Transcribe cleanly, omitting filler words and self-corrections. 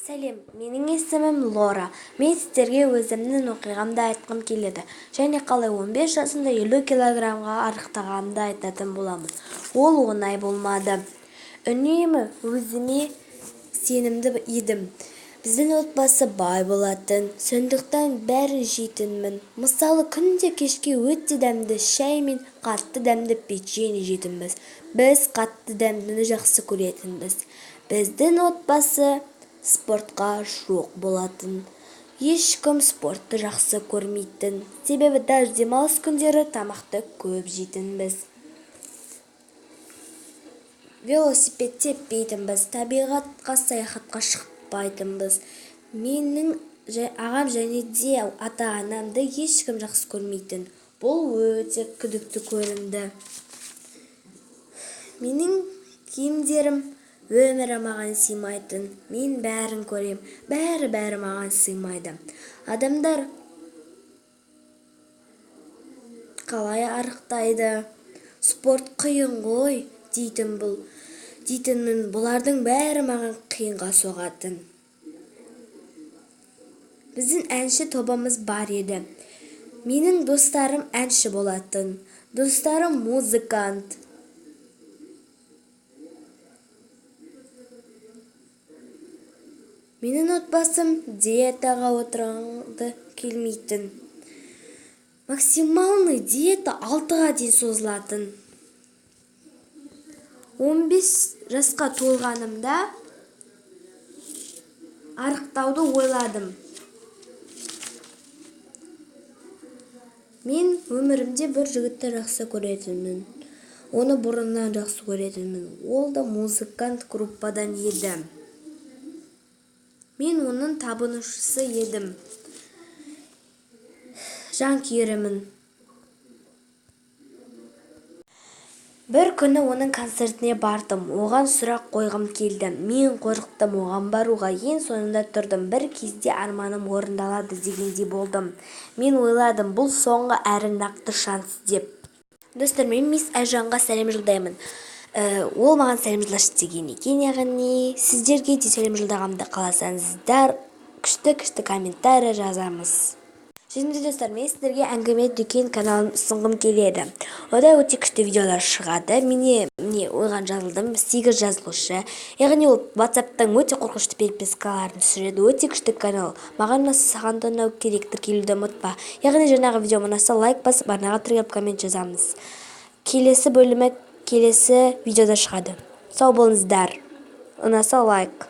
Сәлем, менің есімім Лора. Мен сіздерге өзімнің оқиғамды айтқым келеді. Және қалай 15 жасында 50 килограммға арықтағанымды айтатын боламын. Ол оңай болмады. Үнемі өзіме сенімді едім. Біздің отбасы бай болатын, сондықтан бәрін жейтінмін. Мысалы, күнде кешке өте дәмді шай мен қатты дәмді печенье жейтінбіз. Біз қатты дәмдіні жақсы көретінбіз. Біздің отбасы спортқа жоқ болатын. Ешкім спортты жақсы көрмейтін. Себебі даже демалыс күндері тамақты көп жейтінбіз. Велосипед теппейтінбіз, табиғатқа саяхатқа шықпайтынбыз. Менің ағам және де ата-анамды ешкім жақсы көрмейтін. Бұл өте күдікті көрінді. Менің киімдерім өмірі маған сыймайтын. Мен бәрін көрем, бәрі маған сыймайды. Адамдар қалай арықтайды? Спорт қиын ғой дейтінмін. Бұлардың бәрі маған қиынға соғатын. Біздің әнші тобымыз бар еді. Менің достарым әнші болатын. Достарым музыкант. Менің отбасым диетаға отырғанды келмейтін. Максималный диета 6-ға дейін созылатын. 15 жасқа толғанымда арықтауды ойладым. Мен өмірімде бір жігітті жақсы көретінмін. Оны бұрыннан жақсы көретінмін. Ол да музыкант группадан еді. Мен оның табынушысы едім. Жанкүйерімін. Бір күні оның концертіне бардым. Оған сұрақ қойғым келді. Мен қорықтым оған баруға. Ең соңында тұрдым. Бір кезде арманым орындалады дегендей болдым. Мен ойладым, бұл соңғы әрі нақты шанс деп. Достар, мен мисс Айжанға сәлем жолдаймын. Ол маған сәлем жолдашы деген екен, яғни сіздерге де сәлем жолдағанымды қаласаңыздар, күшті комментарий жазамыз. Şimdi достар, мен сіздерге әңгіме дүкен каналын ұсынғым келеді. Ода өте күшті видеолар шығады. Міне ойған жазылдым, 8 жазылушы. Яғни ол WhatsApp-тан өте қорқышты перепискаларын түсіреді. Өте күшті канал. Маған ұнаса, саған да ұнау керек, тіркелуді ұмытпа. Яғни жаңағы видео ұнаса лайк басып, арнаға тіркеліп коммент жазамыз. Келесі бөлімі келесі видеода шығады. Сау болыңыздар. Ұнаса лайк.